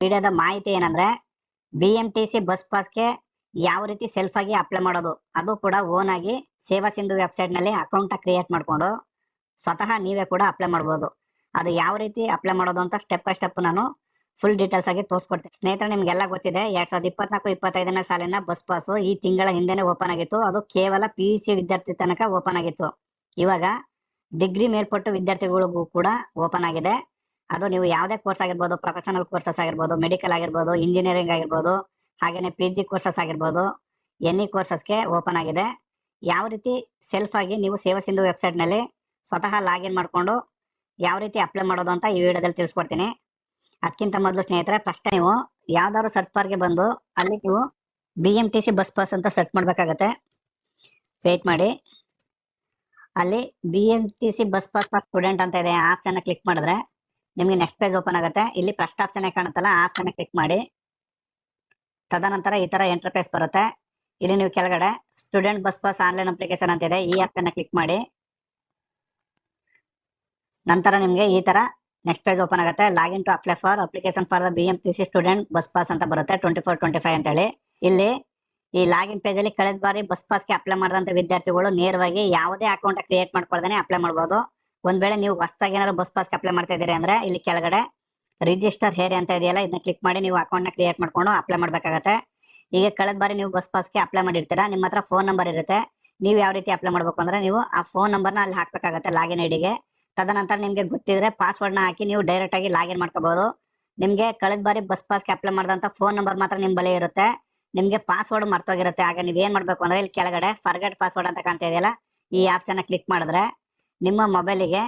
ವಿಡಿಯೋದ ಮಾಹಿತಿ ಏನಂದ್ರೆ BMTC ಬಸ್ ಪಾಸ್ಗೆ ಯಾವ ರೀತಿ ಸೆಲ್ಫ್ ಆಗಿ ಅಪ್ಲೈ ಮಾಡೋದು, ಅದು ಕೂಡ ಓನ್ ಆಗಿ ಸೇವಾ ಸಿಂಧು ವೆಬ್ಸೈಟ್ ನಲ್ಲಿ ಅಕೌಂಟ್ ಕ್ರಿಯೇಟ್ ಮಾಡ್ಕೊಂಡು ಸ್ವತಃ ನೀವೇ ಕೂಡ ಅಪ್ಲೈ ಮಾಡಬಹುದು. ಅದು ಯಾವ ರೀತಿ ಅಪ್ಲೈ ಮಾಡೋದು ಅಂತ ಸ್ಟೆಪ್ ಬೈ ಸ್ಟೆಪ್ ನಾನು ಫುಲ್ ಡೀಟೇಲ್ಸ್ ಆಗಿ ತೋರಿಸ್ಕೊಡ್ತೀನಿ. ಸ್ನೇಹಿತರೆ, ನಿಮ್ಗೆಲ್ಲ ಗೊತ್ತಿದೆ 2024-25ನೇ ಸಾಲಿನ ಬಸ್ ಪಾಸ್ ಈ ತಿಂಗಳ ಹಿಂದೆನೆ ಓಪನ್ ಆಗಿತ್ತು. ಅದು ಕೇವಲ PUC ವಿದ್ಯಾರ್ಥಿ ತನಕ ಓಪನ್ ಆಗಿತ್ತು. ಇವಾಗ ಡಿಗ್ರಿ ಮೇಲ್ಪಟ್ಟು ವಿದ್ಯಾರ್ಥಿಗಳಿಗೂ ಕೂಡ ಓಪನ್ ಆಗಿದೆ. ಅದು ನೀವು ಯಾವುದೇ ಕೋರ್ಸ್ ಆಗಿರ್ಬೋದು, ಪ್ರೊಫೆಷನಲ್ ಕೋರ್ಸಸ್ ಆಗಿರ್ಬೋದು, ಮೆಡಿಕಲ್ ಆಗಿರ್ಬೋದು, ಇಂಜಿನಿಯರಿಂಗ್ ಆಗಿರ್ಬೋದು, ಹಾಗೇನೆ PG ಕೋರ್ಸಸ್ ಆಗಿರ್ಬೋದು, NE ಕೋರ್ಸಸ್ಗೆ ಓಪನ್ ಆಗಿದೆ. ಯಾವ ರೀತಿ ಸೆಲ್ಫ್ ಆಗಿ ನೀವು ಸೇವಾ ಸಿಂಧು ವೆಬ್ಸೈಟ್ ನಲ್ಲಿ ಸ್ವತಃ ಲಾಗಿನ್ ಮಾಡಿಕೊಂಡು ಯಾವ ರೀತಿ ಅಪ್ಲೈ ಮಾಡೋದು ಅಂತ ಈ ವಿಡಿಯೋದಲ್ಲಿ ತಿಳಿಸ್ಕೊಡ್ತೀನಿ. ಅದಕ್ಕಿಂತ ಮೊದಲು ಸ್ನೇಹಿತರೆ, ಫಸ್ಟ್ ನೀವು ಯಾವ್ದಾದ್ರು ಸರ್ಚ್ ಬಾರ್ಗೆ ಬಂದು ಅಲ್ಲಿ ನೀವು BMTC ಬಸ್ ಪಾಸ್ ಅಂತ ಸರ್ಚ್ ಮಾಡ್ಬೇಕಾಗತ್ತೆ. ವೇಟ್ ಮಾಡಿ. ಅಲ್ಲಿ BMTC bus pass for student ಅಂತ ಇದೆ, ಆಪ್ಷನ್ ಕ್ಲಿಕ್ ಮಾಡಿದ್ರೆ ನಿಮ್ಗೆ ನೆಕ್ಸ್ಟ್ ಪೇಜ್ ಓಪನ್ ಆಗುತ್ತೆ. ಇಲ್ಲಿ ಫಸ್ಟ್ ಆಪ್ಷನ್ ಕಾಣುತ್ತಲ್ಲ, ಆಪ್ಷನ್ ಕ್ಲಿಕ್ ಮಾಡಿ. ತದನಂತರ ಈ ತರ ಇಂಟರ್ಫೇಸ್ ಬರುತ್ತೆ. ಇಲ್ಲಿ ನೀವು ಕೆಳಗಡೆ student bus pass online application ಅಂತ ಇದೆ, ಈ ಆಪ್ಷನ್ ಕ್ಲಿಕ್ ಮಾಡಿ. ನಂತರ ನಿಮ್ಗೆ ಈ ತರ ನೆಕ್ಸ್ಟ್ ಪೇಜ್ ಓಪನ್ ಆಗುತ್ತೆ. Login to apply for application for the BMTC student bus pass ಅಂತ ಬರುತ್ತೆ 24-25 ಅಂತ ಹೇಳಿ. ಇಲ್ಲಿ ಈ ಲಾಗಿನ್ ಪೇಜ್ ಅಲ್ಲಿ ಕಳೆದ ಬಾರಿ ಬಸ್ ಪಾಸ್ಗೆ ಅಪ್ಲೈ ಮಾಡಿದಂತ ವಿದ್ಯಾರ್ಥಿಗಳು ನೇರವಾಗಿ ಯಾವುದೇ ಅಕೌಂಟ್ ಕ್ರಿಯೇಟ್ ಮಾಡ್ಕೊಳ್ದೇನೆ ಅಪ್ಲೈ ಮಾಡಬಹುದು. ಒಂದ್ ವೇಳೆ ನೀವು ಹೊಸದಾಗಿ ಏನಾದ್ರು ಬಸ್ ಪಾಸ್ಗೆ ಅಪ್ಲೈ ಮಾಡ್ತಾ ಇದೀರಿ ಅಂದ್ರೆ ಇಲ್ಲಿ ಕೆಳಗಡೆ ರಿಜಿಸ್ಟರ್ ಹೇರ್ ಅಂತ ಇದೆಯಲ್ಲ, ಇದನ್ನ ಕ್ಲಿಕ್ ಮಾಡಿ ನೀವು ಅಕೌಂಟ್ ನ ಕ್ರಿಯೇಟ್ ಮಾಡ್ಕೊಂಡು ಅಪ್ಲೈ ಮಾಡ್ಬೇಕಾಗತ್ತೆ. ಈಗ ಕಳೆದ ಬಾರಿ ನೀವು ಬಸ್ ಪಾಸ್ಗೆ ಅಪ್ಲೈ ಮಾಡಿರ್ತೀರಾ, ನಿಮ್ಮ ಹತ್ರ ಫೋನ್ ನಂಬರ್ ಇರುತ್ತೆ. ನೀವು ಯಾವ ರೀತಿ ಅಪ್ಲೈ ಮಾಡ್ಬೇಕು ಅಂದ್ರೆ ನೀವು ಆ ಫೋನ್ ನಂಬರ್ನ ಅಲ್ಲಿ ಹಾಕ್ಬೇಕಾಗತ್ತೆ ಲಾಗಿನ್ ಐಡಿಗೆ. ತದನಂತರ ನಿಮ್ಗೆ ಗೊತ್ತಿದ್ರೆ ಪಾಸ್ವರ್ಡ್ ನ ಹಾಕಿ ನೀವು ಡೈರೆಕ್ಟ್ ಆಗಿ ಲಾಗಿನ್ ಮಾಡ್ಕೋಬಹುದು. ನಿಮ್ಗೆ ಕಳೆದ ಬಾರಿ ಬಸ್ ಪಾಸ್ಗೆ ಅಪ್ಲೈ ಮಾಡಿದಂತ ಫೋನ್ ನಂಬರ್ ಮಾತ್ರ ನಿಮ್ ಬಳಿ ಇರುತ್ತೆ. ನಿಮ್ಗೆ ಪಾಸ್ವರ್ಡ್ ಮರ್ತೋಗಿರುತ್ತೆ. ಆಗ ನೀವ್ ಏನ್ ಮಾಡ್ಬೇಕು ಅಂದ್ರೆ ಇಲ್ಲಿ ಕೆಳಗಡೆ ಫರ್ಗೆಟ್ ಪಾಸ್ವರ್ಡ್ ಅಂತ ಕಾಣ್ತಾ ಇದೆಯಲ್ಲ, ಈ ಆಪ್ಷನ್ ಕ್ಲಿಕ್ ಮಾಡಿದ್ರೆ ನಿಮ್ಮ ಮೊಬೈಲಿಗೆ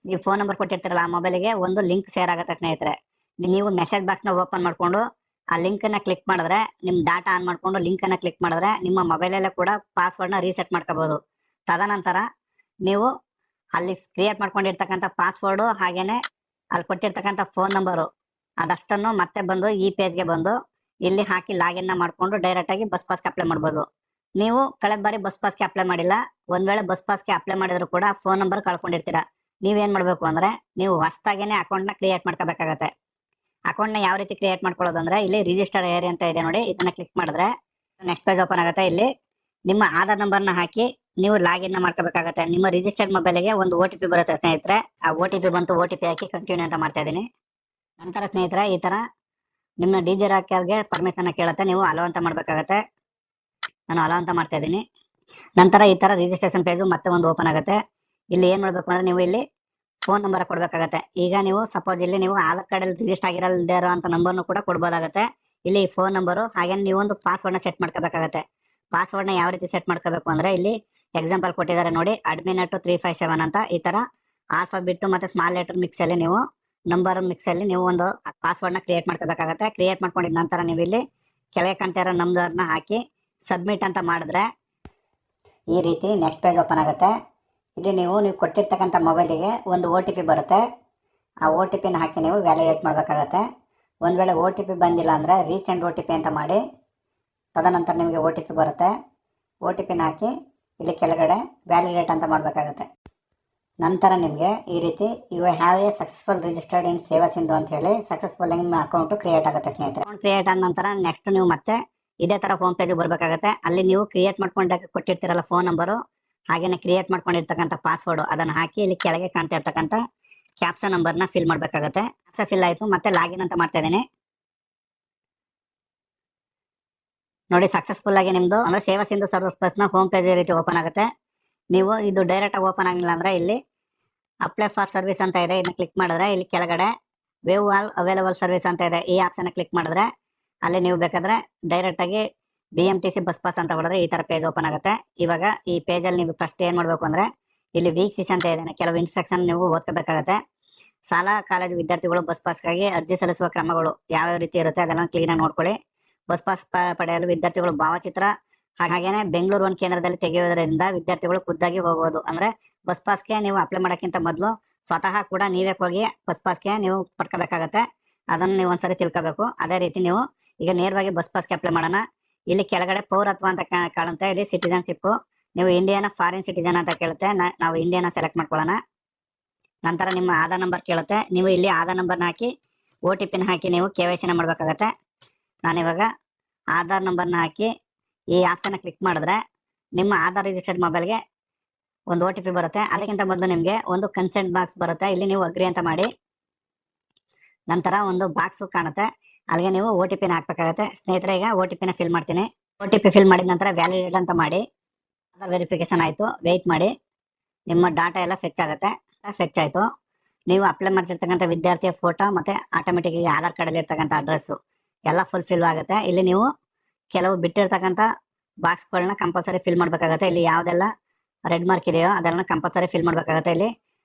ನೀವು ಫೋನ್ ನಂಬರ್ ಕೊಟ್ಟಿರ್ತೀರಲ್ಲ ಆ ಮೊಬೈಲಿಗೆ ಒಂದು ಲಿಂಕ್ ಶೇರ್ ಆಗುತ್ತೆ ಸ್ನೇಹಿತರೆ. ನೀವು ಮೆಸೇಜ್ ಬಾಕ್ಸ್ ನ ಓಪನ್ ಮಾಡ್ಕೊಂಡು ಆ ಲಿಂಕ್ ನ ಕ್ಲಿಕ್ ಮಾಡಿದ್ರೆ, ನಿಮ್ ಡಾಟಾ ಆನ್ ಮಾಡ್ಕೊಂಡು ಲಿಂಕ್ ಅನ್ನ ಕ್ಲಿಕ್ ಮಾಡಿದ್ರೆ ನಿಮ್ಮ ಮೊಬೈಲ್ ಅಲ್ಲೇ ಕೂಡ ಪಾಸ್ವರ್ಡ್ ನ ರೀಸೆಟ್ ಮಾಡ್ಕೋಬಹುದು. ತದನಂತರ ನೀವು ಅಲ್ಲಿ ಕ್ರಿಯೇಟ್ ಮಾಡ್ಕೊಂಡಿರ್ತಕ್ಕಂಥ ಪಾಸ್ವರ್ಡ್ ಹಾಗೇನೆ ಅಲ್ಲಿ ಕೊಟ್ಟಿರ್ತಕ್ಕಂಥ ಫೋನ್ ನಂಬರು ಅದಷ್ಟನ್ನು ಮತ್ತೆ ಬಂದು ಈ ಪೇಜ್ಗೆ ಬಂದು ಇಲ್ಲಿ ಹಾಕಿ ಲಾಗಿನ್ ಮಾಡ್ಕೊಂಡು ಡೈರೆಕ್ಟ್ ಆಗಿ ಬಸ್ ಪಾಸ್ಗೆ ಅಪ್ಲೈ ಮಾಡ್ಬೋದು. ನೀವು ಕಳೆದ ಬಾರಿ ಬಸ್ ಪಾಸ್ಗೆ ಅಪ್ಲೈ ಮಾಡಿಲ್ಲ, ಒಂದ್ ವೇಳೆ ಬಸ್ ಪಾಸ್ಗೆ ಅಪ್ಲೈ ಮಾಡಿದ್ರು ಕೂಡ ಫೋನ್ ನಂಬರ್ ಕಳ್ಕೊಂಡಿರ್ತೀರಾ. ನೀವೇನ್ ಮಾಡ್ಬೇಕು ಅಂದ್ರೆ ನೀವು ಹೊಸದಾಗೇನೆ ಅಕೌಂಟ್ ನ ಕ್ರಿಯೇಟ್ ಮಾಡ್ಕೋಬೇಕಾಗತ್ತೆ. ಅಕೌಂಟ್ ನ ಯಾವ ರೀತಿ ಕ್ರಿಯೇಟ್ ಮಾಡ್ಕೊಳ್ಳೋದು ಅಂದ್ರೆ ಇಲ್ಲಿ ರಿಜಿಸ್ಟರ್ ಏರಿಯಾ ಅಂತ ಇದೆ ನೋಡಿ, ಇದನ್ನ ಕ್ಲಿಕ್ ಮಾಡಿದ್ರೆ ನೆಕ್ಸ್ಟ್ ಪೇಜ್ ಓಪನ್ ಆಗುತ್ತೆ. ಇಲ್ಲಿ ನಿಮ್ಮ ಆಧಾರ್ ನಂಬರ್ನ ಹಾಕಿ ನೀವು ಲಾಗಿನ್ ಮಾಡ್ಕೋಬೇಕಾಗತ್ತೆ. ನಿಮ್ಮ ರಿಜಿಸ್ಟರ್ಡ್ ಮೊಬೈಲ್ಗೆ ಒಂದು OTP ಬರುತ್ತೆ ಸ್ನೇಹಿತರೆ. ಆ OTP ಬಂತು, OTP ಹಾಕಿ ಕಂಟಿನ್ಯೂ ಅಂತ ಮಾಡ್ತಾ ಇದ್ದೀನಿ. ನಂತರ ಸ್ನೇಹಿತರೆ ಈ ತರ ನಿಮ್ಮ DJ ರಾಕ್ಯರ್ಗೆ ಪರ್ಮಿಷನ್ ಕೇಳುತ್ತೆ, ನೀವು ಅಲೋ ಅಂತ ಮಾಡ್ಬೇಕಾಗತ್ತೆ. ನಾನು ಅಲೋ ಅಂತ ಮಾಡ್ತಾ ಇದ್ದೀನಿ. ನಂತರ ಈ ತರ ರಿಜಿಸ್ಟ್ರೇಷನ್ ಪೇಜ್ ಮತ್ತೆ ಒಂದು ಓಪನ್ ಆಗುತ್ತೆ. ಇಲ್ಲಿ ಏನ್ ಮಾಡ್ಬೇಕು ಅಂದ್ರೆ ನೀವು ಇಲ್ಲಿ ಫೋನ್ ನಂಬರ್ ಕೊಡ್ಬೇಕಾಗತ್ತೆ. ಈಗ ನೀವು ಸಪೋಸ್ ಇಲ್ಲಿ ನೀವು ಆಧಾರ್ ಕಾರ್ಡ್ ಅಲ್ಲಿ ರಿಜಿಸ್ಟರ್ ಆಗಿರಲ್ದೇ ಇರೋ ನಂಬರ್ನು ಕೂಡ ಕೊಡ್ಬೋದಾಗತ್ತೆ. ಇಲ್ಲಿ ಫೋನ್ ನಂಬರು ಹಾಗೆ ನೀವು ಒಂದು ಪಾಸ್ವರ್ಡ್ ನ ಸೆಟ್ ಮಾಡ್ಕೋಬೇಕಾಗತ್ತೆ. ಪಾಸ್ವರ್ಡ್ ನ ಯಾವ ರೀತಿ ಸೆಟ್ ಮಾಡ್ಕೋಬೇಕು ಅಂದ್ರೆ ಇಲ್ಲಿ ಎಕ್ಸಾಂಪಲ್ ಕೊಟ್ಟಿದ್ದಾರೆ ನೋಡಿ, admin@357 ಅಂತ. ಈ ತರ ಆಲ್ಫಾಬೆಟ್ ಮತ್ತೆ ಸ್ಮಾಲ್ ಲೆಟರ್ ಮಿಕ್ಸ್ ಅಲ್ಲಿ ನೀವು ನಂಬರ್ ಮಿಕ್ಸ್ ಅಲ್ಲಿ ನೀವು ಒಂದು ಪಾಸ್ವರ್ಡ್ ನ ಕ್ರಿಯೇಟ್ ಮಾಡ್ಕೋಬೇಕಾಗತ್ತೆ. ಕ್ರಿಯೇಟ್ ಮಾಡ್ಕೊಂಡಿದ ನಂತರ ನೀವು ಇಲ್ಲಿ ಕೆಳಗೆ ಕಾಣ್ತಾ ಇರೋ ನಂಬರ್ನ ಹಾಕಿ ಸಬ್ಮಿಟ್ ಅಂತ ಮಾಡಿದ್ರೆ ಈ ರೀತಿ ನೆಕ್ಸ್ಟ್ ಪೇಜ್ ಓಪನ್ ಆಗುತ್ತೆ. ಇಲ್ಲಿ ನೀವು ಕೊಟ್ಟಿರ್ತಕ್ಕಂಥ ಮೊಬೈಲಿಗೆ ಒಂದು OTP ಬರುತ್ತೆ. ಆ OTP ನ ಹಾಕಿ ನೀವು ವ್ಯಾಲಿಡೇಟ್ ಮಾಡಬೇಕಾಗತ್ತೆ. ಒಂದ್ ವೇಳೆ OTP ಬಂದಿಲ್ಲ ಅಂದ್ರೆ ರೀಸೆಂಟ್ OTP ಅಂತ ಮಾಡಿ, ತದನಂತರ ನಿಮಗೆ OTP ಬರುತ್ತೆ. OTP ನ ಹಾಕಿ ಇಲ್ಲಿ ಕೆಳಗಡೆ ವ್ಯಾಲಿಡೇಟ್ ಅಂತ ಮಾಡಬೇಕಾಗುತ್ತೆ. ನಂತರ ನಿಮಗೆ ಈ ರೀತಿ you have a successful registered in Seva Sindhu ಅಂತ ಹೇಳಿ ಸಕ್ಸಸ್ಫುಲ್ ನಿಮ್ಮ ಅಕೌಂಟ್ ಕ್ರಿಯೇಟ್ ಆಗುತ್ತೆ ಸ್ನೇಹಿತರೆ. ಅಕೌಂಟ್ ಕ್ರಿಯೇಟ್ ಆದ ನಂತರ ನೆಕ್ಸ್ಟ್ ನೀವು ಮತ್ತೆ ಇದೇ ತರ ಹೋಮ್ ಪೇಜ್ ಬರ್ಬೇಕಾಗತ್ತೆ. ಅಲ್ಲಿ ನೀವು ಕ್ರಿಯೇಟ್ ಮಾಡ್ಕೊಂಡಾಗ ಕೊಟ್ಟಿರ್ತೀರಲ್ಲ ಫೋನ್ ನಂಬರು ಹಾಗೇನೆ ಕ್ರಿಯೇಟ್ ಮಾಡ್ಕೊಂಡಿರ್ತಕ್ಕಂಥ ಪಾಸ್ವರ್ಡ್ ಅದನ್ನ ಹಾಕಿ ಇಲ್ಲಿ ಕೆಳಗೆ ಕಾಣ್ತಾ ಇರ್ತಕ್ಕಂಥ ಕ್ಯಾಪ್ಷನ್ ನಂಬರ್ನ ಫಿಲ್ ಮಾಡ್ಬೇಕಾಗತ್ತೆ. ಕ್ಯಾಪ್ಷನ್ ಫಿಲ್ ಆಯ್ತು, ಮತ್ತೆ ಲಾಗಿನ್ ಅಂತ ಮಾಡ್ತಾ ಇದ್ದೀನಿ ನೋಡಿ. ಸಕ್ಸಸ್ಫುಲ್ ಆಗಿ ನಿಮ್ದು ಅಂದ್ರೆ ಸೇವಾ ಸಿಂಧು ಸರ್ವಿಸ್ ಪ್ಲಸ್ ನ ಹೋಮ್ ಪೇಜ್ ಈ ರೀತಿ ಓಪನ್ ಆಗುತ್ತೆ. ನೀವು ಇದು ಡೈರೆಕ್ಟ್ ಆಗಿ ಓಪನ್ ಆಗಿಲ್ಲ ಅಂದ್ರೆ ಇಲ್ಲಿ ಅಪ್ಲೈ ಫಾರ್ ಸರ್ವಿಸ್ ಅಂತ ಇದೆ, ಇದನ್ನ ಕ್ಲಿಕ್ ಮಾಡಿದ್ರೆ ಇಲ್ಲಿ ಕೆಳಗಡೆ ವೇವ್ ಆಲ್ ಅವೈಲಬಲ್ ಸರ್ವಿಸ್ ಅಂತ ಇದೆ, ಈ ಆಪ್ಷನ್ ಕ್ಲಿಕ್ ಮಾಡಿದ್ರೆ ಅಲ್ಲಿ ನೀವು ಬೇಕಾದ್ರೆ ಡೈರೆಕ್ಟ್ ಆಗಿ BMTC ಬಸ್ ಪಾಸ್ ಅಂತ ಹೊಡೆದ್ರೆ ಈ ತರ ಪೇಜ್ ಓಪನ್ ಆಗುತ್ತೆ. ಇವಾಗ ಈ ಪೇಜ್ ಅಲ್ಲಿ ನೀವು ಫಸ್ಟ್ ಏನ್ ಮಾಡ್ಬೇಕು ಅಂದ್ರೆ ಇಲ್ಲಿ ವೀಕ್ಷಿಸಿ ಅಂತ ಇದೆ, ಕೆಲವು ಇನ್ಸ್ಟ್ರಕ್ಷನ್ ನೀವು ಓದ್ಕೋಬೇಕಾಗತ್ತೆ. ಶಾಲಾ ಕಾಲೇಜು ವಿದ್ಯಾರ್ಥಿಗಳು ಬಸ್ ಪಾಸ್ಗಾಗಿ ಅರ್ಜಿ ಸಲ್ಲಿಸುವ ಕ್ರಮಗಳು ಯಾವ್ಯಾವ ರೀತಿ ಇರುತ್ತೆ ಅದೆಲ್ಲ ಕ್ಲೀನ್ ಆಗಿ ನೋಡ್ಕೊಳ್ಳಿ. ಬಸ್ ಪಾಸ್ ಪಡೆಯಲು ವಿದ್ಯಾರ್ಥಿಗಳು ಭಾವಚಿತ್ರ ಹಾಗೇನೆ ಬೆಂಗಳೂರು ಒಂದು ಕೇಂದ್ರದಲ್ಲಿ ತೆಗೆಯುವುದರಿಂದ ವಿದ್ಯಾರ್ಥಿಗಳು ಖುದ್ದಾಗಿ ಹೋಗಬಹುದು. ಅಂದ್ರೆ ಬಸ್ ಪಾಸ್ಗೆ ನೀವು ಅಪ್ಲೈ ಮಾಡೋಕ್ಕಿಂತ ಮೊದಲು ಸ್ವತಃ ಕೂಡ ನೀವೇ ಹೋಗಿ ಬಸ್ ಪಾಸ್ಗೆ ನೀವು ಪಡ್ಕೋಬೇಕಾಗತ್ತೆ. ಅದನ್ನ ನೀವು ಒಂದ್ಸರಿ ತಿಳ್ಕೋಬೇಕು. ಅದೇ ರೀತಿ ನೀವು ಈಗ ನೇರವಾಗಿ ಬಸ್ ಪಾಸ್ಗೆ ಅಪ್ಲೈ ಮಾಡೋಣ. ಇಲ್ಲಿ ಕೆಳಗಡೆ ಪೌರತ್ವ ಅಂತ ಕಾಣುತ್ತೆ, ಇಲ್ಲಿ ಸಿಟಿಜನ್ಶಿಪ್ ನೀವು ಇಂಡಿಯಾನ ಫಾರಿನ್ ಸಿಟಿಜನ್ ಅಂತ ಕೇಳುತ್ತೆ, ನಾವು ಇಂಡಿಯಾನ ಸೆಲೆಕ್ಟ್ ಮಾಡ್ಕೊಳ್ಳೋಣ. ನಂತರ ನಿಮ್ಮ ಆಧಾರ್ ನಂಬರ್ ಕೇಳುತ್ತೆ, ನೀವು ಇಲ್ಲಿ ಆಧಾರ್ ನಂಬರ್ನ ಹಾಕಿ OTP ಹಾಕಿ ನೀವು KYC ಮಾಡ್ಬೇಕಾಗತ್ತೆ. ನಾನಿವಾಗ ಆಧಾರ್ ನಂಬರ್ನ ಹಾಕಿ ಈ ಆಪ್ಷನ್ ಕ್ಲಿಕ್ ಮಾಡಿದ್ರೆ ನಿಮ್ಮ ಆಧಾರ್ ರಿಜಿಸ್ಟರ್ಡ್ ಮೊಬೈಲ್ಗೆ ಒಂದು OTP ಬರುತ್ತೆ. ಅದಕ್ಕಿಂತ ಮೊದಲು ನಿಮಗೆ ಒಂದು ಕನ್ಸೆಂಟ್ ಬಾಕ್ಸ್ ಬರುತ್ತೆ. ಇಲ್ಲಿ ನೀವು ಅಗ್ರಿ ಅಂತ ಮಾಡಿ ನಂತರ ಒಂದು ಬಾಕ್ಸ್ ಕಾಣುತ್ತೆ, ಅಲ್ಲಿಗೆ ನೀವು OTP ಹಾಕ್ಬೇಕಾಗತ್ತೆ. ಸ್ನೇಹಿತರೆ, ಈಗ OTP ಫಿಲ್ ಮಾಡ್ತೀನಿ. OTP ಫಿಲ್ ಮಾಡಿದ ನಂತರ ವ್ಯಾಲಿಡೇಟ್ ಅಂತ ಮಾಡಿ ಆಧಾರ್ ವೆರಿಫಿಕೇಶನ್ ಆಯಿತು. ವೆಯ್ಟ್ ಮಾಡಿ, ನಿಮ್ಮ ಡಾಟಾ ಎಲ್ಲ ಫೆಚ್ ಆಗುತ್ತೆ. ಫೆಚ್ ಆಯಿತು. ನೀವು ಅಪ್ಲೈ ಮಾಡ್ತಿರ್ತಕ್ಕಂಥ ವಿದ್ಯಾರ್ಥಿಯ ಫೋಟೋ ಮತ್ತು ಆಟೋಮೆಟಿಕ್ ಆಧಾರ್ ಕಾರ್ಡಲ್ಲಿ ಇರ್ತಕ್ಕಂಥ ಅಡ್ರೆಸ್ಸು ಎಲ್ಲ ಫುಲ್ಫಿಲ್ ಆಗುತ್ತೆ. ಇಲ್ಲಿ ನೀವು ಕೆಲವು ಬಿಟ್ಟಿರ್ತಕ್ಕಂಥ ಬಾಕ್ಸ್ಗಳನ್ನ ಕಂಪಲ್ಸರಿ ಫಿಲ್ ಮಾಡಬೇಕಾಗತ್ತೆ. ಇಲ್ಲಿ ಯಾವುದೆಲ್ಲ ರೆಡ್ ಮಾರ್ಕ್ ಇದೆಯೋ ಅದೆಲ್ಲ ಕಂಪಲ್ಸರಿ ಫಿಲ್ ಮಾಡಬೇಕಾಗತ್ತೆ. ಇಲ್ಲಿ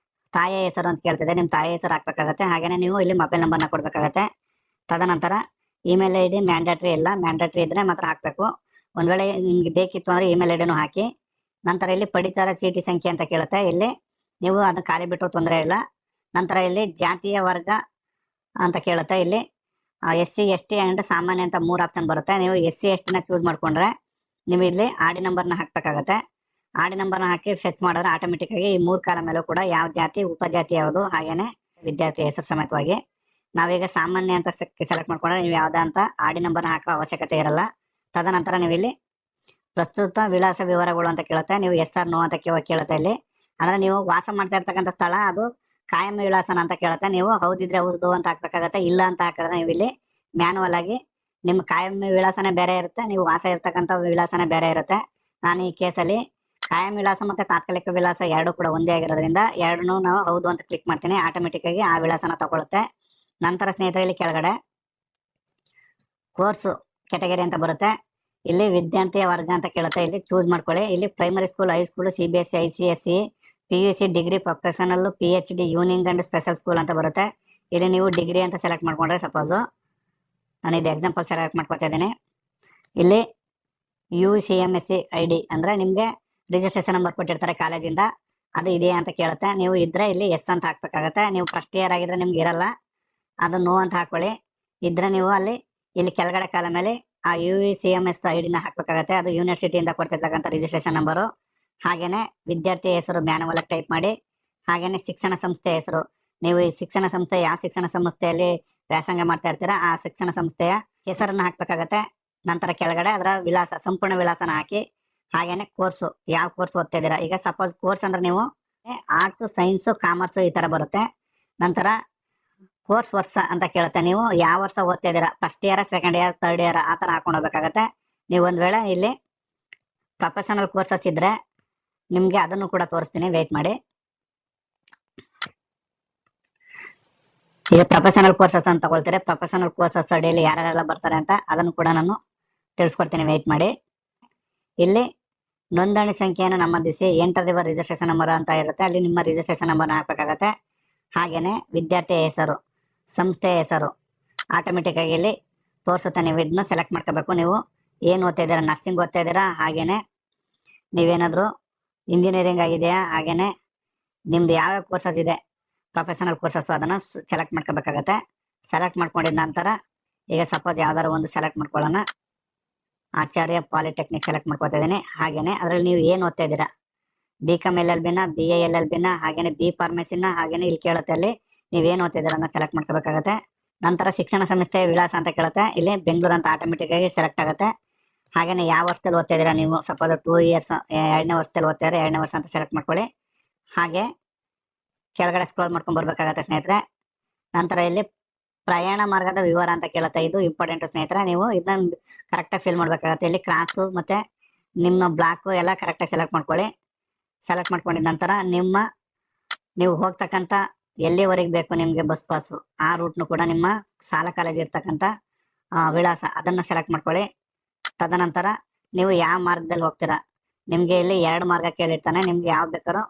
ತಾಯಿಯ ಹೆಸರು ಅಂತ ಕೇಳ್ತಿದೆ, ನಿಮ್ಮ ತಾಯಿಯ ಹೆಸರು ಹಾಕ್ಬೇಕಾಗತ್ತೆ. ಹಾಗೆಯೇ ನೀವು ಇಲ್ಲಿ ಮೊಬೈಲ್ ನಂಬರ್ನ ಕೊಡಬೇಕಾಗತ್ತೆ. ತದನಂತರ ಇಮೇಲ್ ID ಮ್ಯಾಂಡೇಟ್ರಿ ಇಲ್ಲ, ಮ್ಯಾಂಡೇಟ್ರಿ ಇದ್ದರೆ ಮಾತ್ರ ಹಾಕಬೇಕು. ಒಂದು ವೇಳೆ ನಿಮಗೆ ಬೇಕಿತ್ತು ಅಂದರೆ ಇಮೇಲ್ ID ಹಾಕಿ. ನಂತರ ಇಲ್ಲಿ ಪಡಿತರ ಚೀಟಿ ಸಂಖ್ಯೆ ಅಂತ ಕೇಳುತ್ತೆ, ಇಲ್ಲಿ ನೀವು ಅದನ್ನು ಖಾಲಿ ಬಿಟ್ಟು ತೊಂದರೆ ಇಲ್ಲ. ನಂತರ ಇಲ್ಲಿ ಜಾತಿಯ ವರ್ಗ ಅಂತ ಕೇಳುತ್ತೆ. ಇಲ್ಲಿ SC ST ಆ್ಯಂಡ್ ಸಾಮಾನ್ಯ ಅಂತ 3 ಆಪ್ಷನ್ ಬರುತ್ತೆ. ನೀವು SC STನ ಚೂಸ್ ಮಾಡಿಕೊಂಡ್ರೆ ನೀವು ಇಲ್ಲಿ ಆಡಿ ನಂಬರ್ನ ಹಾಕಬೇಕಾಗತ್ತೆ. ಆಡಿ ನಂಬರ್ನ ಹಾಕಿ ಫೆಚ್ ಮಾಡಿದ್ರೆ ಆಟೋಮೆಟಿಕ್ಕಾಗಿ ಈ 3 ಕಾಲ ಮೇಲೂ ಕೂಡ ಯಾವ ಜಾತಿ, ಉಪಜಾತಿ ಯಾವುದು, ಹಾಗೇನೆ ವಿದ್ಯಾರ್ಥಿ ಹೆಸರು ಸಮೇತವಾಗಿ. ನಾವೀಗ ಸಾಮಾನ್ಯ ಅಂತ ಸೆಲೆಕ್ಟ್ ಮಾಡ್ಕೊಂಡ್ರೆ ನೀವು ಯಾವುದೇ ಅಂತ ಆಡಿ ನಂಬರ್ನ ಹಾಕೋ ಅವಶ್ಯಕತೆ ಇರಲ್ಲ. ತದನಂತರ ನೀವು ಇಲ್ಲಿ ಪ್ರಸ್ತುತ ವಿಳಾಸ ವಿವರಗಳು ಅಂತ ಕೇಳುತ್ತೆ, ನೀವು ಎಸ್ ಆರ್ ನೋ ಅಂತ ಕೇಳುತ್ತೆ. ಇಲ್ಲಿ ಅಂದ್ರೆ ನೀವು ವಾಸ ಮಾಡ್ತಾ ಇರ್ತಕ್ಕಂಥ ಸ್ಥಳ ಅದು ಕಾಯಂ ವಿಳಾಸನ ಅಂತ ಕೇಳುತ್ತೆ. ನೀವು ಹೌದಿದ್ರೆ ಹೌದು ಅಂತ ಹಾಕ್ಬೇಕಾಗತ್ತೆ. ಇಲ್ಲ ಅಂತ ಹಾಕಿದ್ರೆ ನೀವು ಇಲ್ಲಿ ಮ್ಯಾನುವಲ್ ಆಗಿ ನಿಮ್ಮ ಕಾಯಂ ವಿಳಾಸನೇ ಬೇರೆ ಇರುತ್ತೆ, ನೀವು ವಾಸ ಇರ್ತಕ್ಕಂಥ ವಿಳಾಸನೇ ಬೇರೆ ಇರುತ್ತೆ. ನಾನು ಈ ಕೇಸಲ್ಲಿ ಕಾಯಂ ವಿಳಾಸ ಮತ್ತು ತಾತ್ಕಾಲಿಕ ವಿಳಾಸ ಎರಡು ಕೂಡ ಒಂದೇ ಆಗಿರೋದ್ರಿಂದ ಎರಡನ್ನೂ ನಾವು ಹೌದು ಅಂತ ಕ್ಲಿಕ್ ಮಾಡ್ತೀನಿ. ಆಟೋಮೆಟಿಕ್ ಆಗಿ ಆ ವಿಳಾಸನ ತಗೊಳುತ್ತೆ. ನಂತರ ಸ್ನೇಹಿತರಲ್ಲಿ ಕೆಳಗಡೆ ಕೋರ್ಸ್ ಕೆಟಗರಿ ಅಂತ ಬರುತ್ತೆ. ಇಲ್ಲಿ ವಿದ್ಯಾರ್ಥಿಯ ವರ್ಗ ಅಂತ ಕೇಳುತ್ತೆ, ಇಲ್ಲಿ ಚೂಸ್ ಮಾಡ್ಕೊಳ್ಳಿ. ಇಲ್ಲಿ primary school, high school, CBSE, ICSE, PUC, degree, professional, PhD, ಯೂನಿಂಗ್ ಅಂಡ್ ಸ್ಪೆಷಲ್ ಸ್ಕೂಲ್ ಅಂತ ಬರುತ್ತೆ. ಇಲ್ಲಿ ನೀವು ಡಿಗ್ರಿ ಅಂತ ಸೆಲೆಕ್ಟ್ ಮಾಡ್ಕೊಂಡ್ರೆ, ಸಪೋಸು ನಾನು ಇದು ಎಕ್ಸಾಂಪಲ್ ಸೆಲೆಕ್ಟ್ ಮಾಡ್ಕೊತಾ ಇದ್ದೀನಿ. ಇಲ್ಲಿ UCMSE ID ಅಂದರೆ ನಿಮಗೆ ರಿಜಿಸ್ಟ್ರೇಷನ್ ನಂಬರ್ ಕೊಟ್ಟಿರ್ತಾರೆ ಕಾಲೇಜಿಂದ, ಅದು ಇದೆಯಾ ಅಂತ ಕೇಳುತ್ತೆ. ನೀವು ಇದ್ರೆ ಇಲ್ಲಿ ಎಸ್ ಅಂತ ಹಾಕ್ಬೇಕಾಗತ್ತೆ. ನೀವು ಫಸ್ಟ್ ಇಯರ್ ಆಗಿದ್ರೆ ನಿಮ್ಗೆ ಇರಲ್ಲ, ಅದು ನೋ ಅಂತ ಹಾಕೊಳ್ಳಿ. ಇದ್ರೆ ನೀವು ಇಲ್ಲಿ ಕೆಳಗಡೆ ಕಾಲ ಮೇಲೆ ಆ UCMS ID ಹಾಕ್ಬೇಕಾಗತ್ತೆ. ಅದು ಯೂನಿವರ್ಸಿಟಿಯಿಂದ ಕೊಡ್ತಿರ್ತಕ್ಕಂಥ ರಿಜಿಸ್ಟ್ರೇಷನ್ ನಂಬರು. ಹಾಗೇನೆ ವಿದ್ಯಾರ್ಥಿ ಹೆಸರು ಮ್ಯಾನುವಲ್ ಟೈಪ್ ಮಾಡಿ. ಹಾಗೇನೆ ಶಿಕ್ಷಣ ಸಂಸ್ಥೆ ಹೆಸರು, ನೀವು ಈ ಶಿಕ್ಷಣ ಸಂಸ್ಥೆ ಯಾವ ಶಿಕ್ಷಣ ಸಂಸ್ಥೆಯಲ್ಲಿ ವ್ಯಾಸಂಗ ಮಾಡ್ತಾ ಇರ್ತೀರಾ ಆ ಶಿಕ್ಷಣ ಸಂಸ್ಥೆಯ ಹೆಸರನ್ನ ಹಾಕ್ಬೇಕಾಗತ್ತೆ. ನಂತರ ಕೆಳಗಡೆ ಅದರ ವಿಳಾಸ, ಸಂಪೂರ್ಣ ವಿಳಾಸನ ಹಾಕಿ. ಹಾಗೇನೆ ಕೋರ್ಸು, ಯಾವ ಕೋರ್ಸ್ ಓದ್ತಾ ಇದ್ದೀರಾ. ಈಗ ಸಪೋಸ್ ಕೋರ್ಸ್ ಅಂದ್ರೆ ನೀವು ಆರ್ಟ್ಸ್, ಸೈನ್ಸು, ಕಾಮರ್ಸು ಈ ತರ ಬರುತ್ತೆ. ನಂತರ ಕೋರ್ಸ್ ವರ್ಷ ಅಂತ ಕೇಳುತ್ತೆ, ನೀವು ಯಾವ ವರ್ಷ ಓದ್ತಾ ಇದ್ದೀರಾ, first year, second year, third year ಆ ಥರ ಹಾಕೊಂಡು ಹೋಗ್ಬೇಕಾಗತ್ತೆ. ನೀವು ಒಂದು ವೇಳೆ ಇಲ್ಲಿ ಪ್ರೊಫೆಷನಲ್ ಕೋರ್ಸಸ್ ಇದ್ರೆ ನಿಮಗೆ ಅದನ್ನು ಕೂಡ ತೋರಿಸ್ತೀನಿ, ವೇಟ್ ಮಾಡಿ. ಈಗ ಪ್ರೊಫೆಷನಲ್ ಕೋರ್ಸಸ್ ಅಂತ ತಗೊಳ್ತೀರಿ. ಪ್ರೊಫೆಷನಲ್ ಕೋರ್ಸಸ್ ಅಡಿಯಲ್ಲಿ ಯಾರ್ಯಾರೆಲ್ಲ ಬರ್ತಾರೆ ಅಂತ ಅದನ್ನು ಕೂಡ ನಾನು ತಿಳಿಸ್ಕೊಡ್ತೀನಿ, ವೇಟ್ ಮಾಡಿ. ಇಲ್ಲಿ ನೋಂದಣಿ ಸಂಖ್ಯೆಯನ್ನು ನಮೂದಿಸಿ, ಎಂಟರ್ ಯುವರ್ ರಿಜಿಸ್ಟ್ರೇಷನ್ ನಂಬರ್ ಅಂತ ಇರುತ್ತೆ, ಅಲ್ಲಿ ನಿಮ್ಮ ರಿಜಿಸ್ಟ್ರೇಷನ್ ನಂಬರ್ನ ಹಾಕಬೇಕಾಗತ್ತೆ. ಹಾಗೇನೆ ವಿದ್ಯಾರ್ಥಿಯ ಹೆಸರು, ಸಂಸ್ಥೆಯ ಹೆಸರು ಆಟೋಮೆಟಿಕ್ ಆಗಿ ಇಲ್ಲಿ ತೋರಿಸುತ್ತೆ. ನೀವು ಇದನ್ನ ಸೆಲೆಕ್ಟ್ ಮಾಡ್ಕೋಬೇಕು. ನೀವು ಏನು ಓದ್ತಾ ಇದ್ದೀರಾ, ನರ್ಸಿಂಗ್ ಓದ್ತಾ ಇದ್ದೀರಾ, ಹಾಗೇನೆ ನೀವೇನಾದರೂ ಇಂಜಿನಿಯರಿಂಗ್ ಆಗಿದೆಯಾ, ಹಾಗೇನೆ ನಿಮ್ದು ಯಾವ್ಯಾವ ಕೋರ್ಸಸ್ ಇದೆ ಪ್ರೊಫೆಷನಲ್ ಕೋರ್ಸಸ್ ಅದನ್ನು ಸೆಲೆಕ್ಟ್ ಮಾಡ್ಕೋಬೇಕಾಗತ್ತೆ. ಸೆಲೆಕ್ಟ್ ಮಾಡ್ಕೊಂಡಿದ ನಂತರ ಈಗ ಸಪೋಸ್ ಯಾವ್ದಾದ್ರು ಒಂದು ಸೆಲೆಕ್ಟ್ ಮಾಡ್ಕೊಳ್ಳೋಣ. ಆಚಾರ್ಯ ಪಾಲಿಟೆಕ್ನಿಕ್ ಸೆಲೆಕ್ಟ್ ಮಾಡ್ಕೊತಾ ಇದ್ದೀನಿ. ಹಾಗೇನೆ ಅದರಲ್ಲಿ ನೀವು ಏನು ಓದ್ತಾ ಇದ್ದೀರಾ, BCom LLBನ, BA LLBನ, ಹಾಗೇನೆ B ಫಾರ್ಮಸಿನ, ಹಾಗೇನೆ ಇಲ್ಲಿ ಕೇಳುತ್ತೆ ಅಲ್ಲಿ ನೀವೇನು ಓದ್ತಾ ಇದ್ದೀರಾ ಅನ್ನೋ ಸೆಲೆಕ್ಟ್ ಮಾಡ್ಕೋಬೇಕಾಗತ್ತೆ. ನಂತರ ಶಿಕ್ಷಣ ಸಂಸ್ಥೆ ವಿಳಾಸ ಅಂತ ಕೇಳುತ್ತೆ, ಇಲ್ಲಿ ಬೆಂಗಳೂರು ಅಂತ ಆಟೋಮೆಟಿಕ್ ಆಗಿ ಸೆಲೆಕ್ಟ್ ಆಗುತ್ತೆ. ಹಾಗೇನೆ ಯಾವ ವರ್ಷದಲ್ಲಿ ಓದ್ತಾ ಇದ್ದೀರಾ, ನೀವು ಸಪೋಸ್ 2 ಇಯರ್ಸ್ 2ನೇ ವರ್ಷದಲ್ಲಿ ಓದ್ತಾ ಇದ್ರೆ 2ನೇ ವರ್ಷ ಅಂತ ಸೆಲೆಕ್ಟ್ ಮಾಡ್ಕೊಳ್ಳಿ. ಹಾಗೆ ಕೆಳಗಡೆ ಸ್ಕ್ರೋಲ್ ಮಾಡ್ಕೊಂಡು ಬರ್ಬೇಕಾಗತ್ತೆ ಸ್ನೇಹಿತರೆ. ನಂತರ ಇಲ್ಲಿ ಪ್ರಯಾಣ ಮಾರ್ಗದ ವಿವರ ಅಂತ ಕೇಳುತ್ತೆ, ಇದು ಇಂಪಾರ್ಟೆಂಟ್ ಸ್ನೇಹಿತರೆ. ನೀವು ಇದನ್ನ ಕರೆಕ್ಟಾಗಿ ಫಿಲ್ ಮಾಡ್ಬೇಕಾಗತ್ತೆ. ಇಲ್ಲಿ ಕ್ರಾಸು ಮತ್ತೆ ನಿಮ್ಮ ಬ್ಲಾಕು ಎಲ್ಲ ಕರೆಕ್ಟಾಗಿ ಸೆಲೆಕ್ಟ್ ಮಾಡ್ಕೊಳ್ಳಿ. ಸೆಲೆಕ್ಟ್ ಮಾಡ್ಕೊಂಡಿದ ನಂತರ ನೀವು ಹೋಗ್ತಕ್ಕಂಥ ಎಲ್ಲಿವರೆಗೆ ಬೇಕು ನಿಮಗೆ ಬಸ್ ಪಾಸು, ಆ ರೂಟ್ನು ಕೂಡ ನಿಮ್ಮ ಶಾಲಾ ಕಾಲೇಜ್ ಇರ್ತಕ್ಕಂಥ ವಿಳಾಸ ಅದನ್ನು ಸೆಲೆಕ್ಟ್ ಮಾಡ್ಕೊಳ್ಳಿ. ತದನಂತರ ನೀವು ಯಾವ ಮಾರ್ಗದಲ್ಲಿ ಹೋಗ್ತೀರಾ, ನಿಮಗೆ ಇಲ್ಲಿ 2 ಮಾರ್ಗ ಕೇಳಿರ್ತಾನೆ. ನಿಮ್ಗೆ ಯಾವ್ದು ಬೇಕಾದ್ರೂ,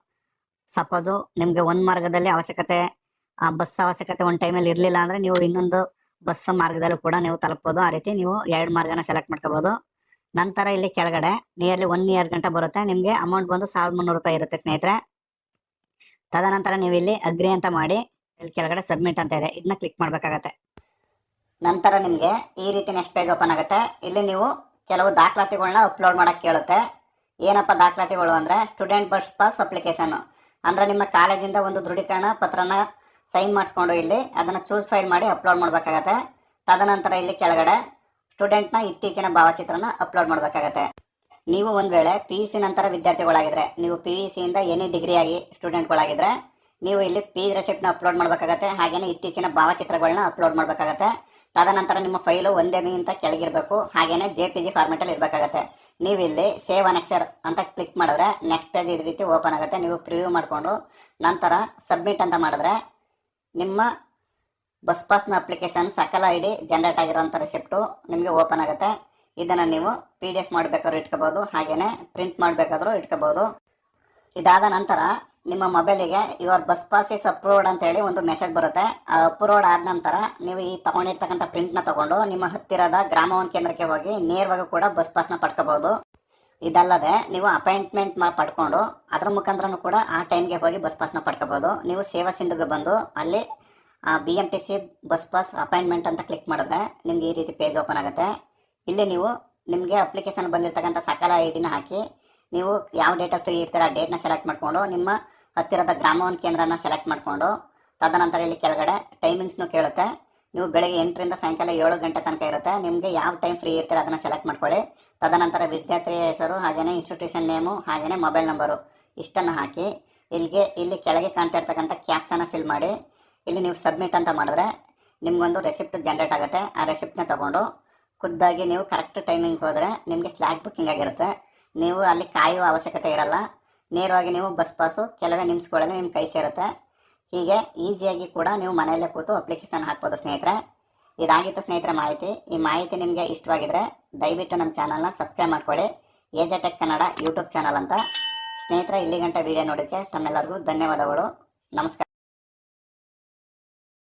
ಸಪೋಸು ನಿಮಗೆ ಒಂದು ಮಾರ್ಗದಲ್ಲಿ ಬಸ್ ಅವಶ್ಯಕತೆ ಒಂದು ಟೈಮಲ್ಲಿ ಇರಲಿಲ್ಲ ಅಂದರೆ ನೀವು ಇನ್ನೊಂದು ಬಸ್ ಮಾರ್ಗದಲ್ಲೂ ಕೂಡ ನೀವು ತಲುಪಬಹುದು. ಆ ರೀತಿ ನೀವು 2 ಮಾರ್ಗನ ಸೆಲೆಕ್ಟ್ ಮಾಡ್ಕೋಬಹುದು. ನಂತರ ಇಲ್ಲಿ ಕೆಳಗಡೆ ನಿಯರ್ಲಿ 1 ಇಯರ್ ಗಂಟ ಬರುತ್ತೆ. ನಿಮಗೆ ಅಮೌಂಟ್ ಬಂದು 1300 ರೂಪಾಯಿ ಇರುತ್ತೆ ಸ್ನೇಹಿತರೆ. ತದನಂತರ ನೀವು ಇಲ್ಲಿ ಅಗ್ರಿ ಅಂತ ಮಾಡಿ, ಇಲ್ಲಿ ಕೆಳಗಡೆ ಸಬ್ಮಿಟ್ ಅಂತ ಇದೆ, ಇದನ್ನ ಕ್ಲಿಕ್ ಮಾಡಬೇಕಾಗತ್ತೆ. ನಂತರ ನಿಮಗೆ ಈ ರೀತಿ ನೆಕ್ಸ್ಟ್ ಪೇಜ್ ಓಪನ್ ಆಗುತ್ತೆ. ಇಲ್ಲಿ ನೀವು ಕೆಲವು ದಾಖಲಾತಿಗಳನ್ನ ಅಪ್ಲೋಡ್ ಮಾಡಕ್ಕೆ ಕೇಳುತ್ತೆ. ಏನಪ್ಪ ದಾಖಲಾತಿಗಳು ಅಂದರೆ ಸ್ಟೂಡೆಂಟ್ ಬಸ್ ಪಾಸ್ ಅಪ್ಲಿಕೇಶನ್ ಅಂದರೆ ನಿಮ್ಮ ಕಾಲೇಜಿಂದ ಒಂದು ದೃಢೀಕರಣ ಪತ್ರನ ಸೈನ್ ಮಾಡಿಸ್ಕೊಂಡು ಇಲ್ಲಿ ಅದನ್ನು ಚೂಸ್ ಫೈಲ್ ಮಾಡಿ ಅಪ್ಲೋಡ್ ಮಾಡಬೇಕಾಗತ್ತೆ. ತದನಂತರ ಇಲ್ಲಿ ಕೆಳಗಡೆ ಸ್ಟೂಡೆಂಟ್ನ ಇತ್ತೀಚಿನ ಭಾವಚಿತ್ರನ ಅಪ್ಲೋಡ್ ಮಾಡಬೇಕಾಗತ್ತೆ. ನೀವು ಒಂದು ವೇಳೆ PUC ನಂತರ ವಿದ್ಯಾರ್ಥಿಗಳಾಗಿದ್ರೆ, ನೀವು PUC ಇಂದ ಎನಿ ಡಿಗ್ರಿ ಆಗಿ ಸ್ಟೂಡೆಂಟ್ಗಳಾಗಿದ್ರೆ ನೀವು ಇಲ್ಲಿ ಫೀಸ್ ರೆಸಿಪ್ಟ್ನ ಅಪ್ಲೋಡ್ ಮಾಡಬೇಕಾಗತ್ತೆ. ಹಾಗೇನೆ ಇತ್ತೀಚಿನ ಭಾವಚಿತ್ರಗಳನ್ನ ಅಪ್ಲೋಡ್ ಮಾಡಬೇಕಾಗತ್ತೆ. ತದನಂತರ ನಿಮ್ಮ ಫೈಲು ಒಂದೇಗಿಂತ ಕೆಳಗಿರಬೇಕು. ಹಾಗೇನೆ JPG ಫಾರ್ಮೆಟಲ್ಲಿ ಇರಬೇಕಾಗತ್ತೆ. ನೀವು ಇಲ್ಲಿ ಸೇವ್ ಅನೆಕ್ಸರ್ ಅಂತ ಕ್ಲಿಕ್ ಮಾಡಿದ್ರೆ ನೆಕ್ಸ್ಟ್ ಪೇಜ್ ಈ ರೀತಿ ಓಪನ್ ಆಗುತ್ತೆ. ನೀವು ಪ್ರಿವ್ಯೂ ಮಾಡಿಕೊಂಡು ನಂತರ ಸಬ್ಮಿಟ್ ಅಂತ ಮಾಡಿದ್ರೆ ನಿಮ್ಮ ಬಸ್ ಪಾಸ್ನ ಅಪ್ಲಿಕೇಶನ್ ಸಕಲ ID ಜನರೇಟ್ ಆಗಿರೋಂಥ ರೆಸಿಪ್ಟು ನಿಮಗೆ ಓಪನ್ ಆಗುತ್ತೆ. ಇದನ್ನು ನೀವು PDF ಮಾಡಬೇಕಾದ್ರೂ ಇಟ್ಕೋಬೋದು, ಹಾಗೇನೆ ಪ್ರಿಂಟ್ ಮಾಡಬೇಕಾದ್ರೂ ಇಟ್ಕೋಬೋದು. ಇದಾದ ನಂತರ ನಿಮ್ಮ ಮೊಬೈಲಿಗೆ your bus pass is approved ಅಂತ ಹೇಳಿ ಒಂದು ಮೆಸೇಜ್ ಬರುತ್ತೆ. ಆ ಅಪ್ರೂವ್ಡ್ ಆದ ನಂತರ ನೀವು ಈ ತಗೊಂಡಿರ್ತಕ್ಕಂಥ ಪ್ರಿಂಟ್ನ ತಗೊಂಡು ನಿಮ್ಮ ಹತ್ತಿರದ ಗ್ರಾಮ ಕೇಂದ್ರಕ್ಕೆ ಹೋಗಿ ನೇರವಾಗಿ ಕೂಡ ಬಸ್ ಪಾಸ್ನ ಪಡ್ಕೋಬಹುದು. ಇದಲ್ಲದೆ ನೀವು ಅಪಾಯಿಂಟ್ಮೆಂಟ್ ಪಡ್ಕೊಂಡು ಅದರ ಮುಖಾಂತರನೂ ಕೂಡ ಆ ಟೈಮ್ಗೆ ಹೋಗಿ ಬಸ್ ಪಾಸ್ನ ಪಡ್ಕೋಬಹುದು. ನೀವು ಸೇವಾ ಸಿಂಧುಗೆ ಬಂದು ಅಲ್ಲಿ BMTC ಬಸ್ ಪಾಸ್ ಅಪಾಯಿಂಟ್ಮೆಂಟ್ ಅಂತ ಕ್ಲಿಕ್ ಮಾಡಿದ್ರೆ ನಿಮ್ಗೆ ಈ ರೀತಿ ಪೇಜ್ ಓಪನ್ ಆಗುತ್ತೆ. ಇಲ್ಲಿ ನೀವು ನಿಮಗೆ ಅಪ್ಲಿಕೇಶನ್ ಬಂದಿರತಕ್ಕಂಥ ಸಕಲ IDನ ಹಾಕಿ ನೀವು ಯಾವ ಡೇಟಲ್ಲಿ ಫ್ರೀ ಇರ್ತೀರ ಆ ಡೇಟ್ನ ಸೆಲೆಕ್ಟ್ ಮಾಡಿಕೊಂಡು ನಿಮ್ಮ ಹತ್ತಿರದ ಗ್ರಾಮ ಕೇಂದ್ರನ ಸೆಲೆಕ್ಟ್ ಮಾಡಿಕೊಂಡು ತದನಂತರ ಇಲ್ಲಿ ಕೆಳಗಡೆ ಟೈಮಿಂಗ್ಸ್ನು ಕೇಳುತ್ತೆ. ನೀವು ಬೆಳಗ್ಗೆ 8ರಿಂದ ಸಾಯಂಕಾಲ 7 ಗಂಟೆ ತನಕ ಇರುತ್ತೆ. ನಿಮಗೆ ಯಾವ ಟೈಮ್ ಫ್ರೀ ಇರ್ತೀರ ಅದನ್ನು ಸೆಲೆಕ್ಟ್ ಮಾಡ್ಕೊಳ್ಳಿ. ತದನಂತರ ವಿದ್ಯಾರ್ಥಿ ಹೆಸರು, ಹಾಗೆಯೇ ಇನ್ಸ್ಟಿಟ್ಯೂಷನ್ ನೇಮು, ಹಾಗೆಯೇ ಮೊಬೈಲ್ ನಂಬರು ಇಷ್ಟನ್ನು ಹಾಕಿ ಇಲ್ಲಿ ಕೆಳಗೆ ಕಾಣ್ತಾ ಇರ್ತಕ್ಕಂಥ ಕ್ಯಾಪ್ಸನ್ನು ಫಿಲ್ ಮಾಡಿ ಇಲ್ಲಿ ನೀವು ಸಬ್ಮಿಟ್ ಅಂತ ಮಾಡಿದ್ರೆ ನಿಮ್ಗೊಂದು ರೆಸಿಪ್ಟ್ ಜನರೇಟ್ ಆಗುತ್ತೆ. ಆ ರೆಸಿಪ್ಟ್ನ ತೊಗೊಂಡು ಖುದ್ದಾಗಿ ನೀವು ಕರೆಕ್ಟ್ ಟೈಮಿಂಗ್ ಹೋದರೆ ನಿಮಗೆ ಸ್ಲಾಟ್ ಬುಕ್ಕಿಂಗ್ ಆಗಿರುತ್ತೆ. ನೀವು ಅಲ್ಲಿ ಕಾಯುವ ಅವಶ್ಯಕತೆ ಇರಲ್ಲ. ನೇರವಾಗಿ ನೀವು ಬಸ್ ಪಾಸು ಕೆಲವೇ ನಿಮಿಷಗಳಲ್ಲಿ ನಿಮ್ಮ ಕೈ ಸೇರುತ್ತೆ. ಹೀಗೆ ಈಸಿಯಾಗಿ ಕೂಡ ನೀವು ಮನೆಯಲ್ಲೇ ಕೂತು ಅಪ್ಲಿಕೇಶನ್ ಹಾಕ್ಬೋದು ಸ್ನೇಹಿತರೆ. ಇದಾಗಿತ್ತು ಸ್ನೇಹಿತರೆ ಮಾಹಿತಿ. ಈ ಮಾಹಿತಿ ನಿಮಗೆ ಇಷ್ಟವಾಗಿದ್ದರೆ ದಯವಿಟ್ಟು ನಮ್ಮ ಚಾನಲ್ನ ಸಬ್ಸ್ಕ್ರೈಬ್ ಮಾಡ್ಕೊಳ್ಳಿ. AJ Tech Kannada YouTube channel ಅಂತ. ಸ್ನೇಹಿತರೆ, ಇಲ್ಲಿ ಗಂಟೆ ವಿಡಿಯೋ ನೋಡೋಕ್ಕೆ ತಮ್ಮೆಲ್ಲರಿಗೂ ಧನ್ಯವಾದಗಳು. ನಮಸ್ಕಾರ.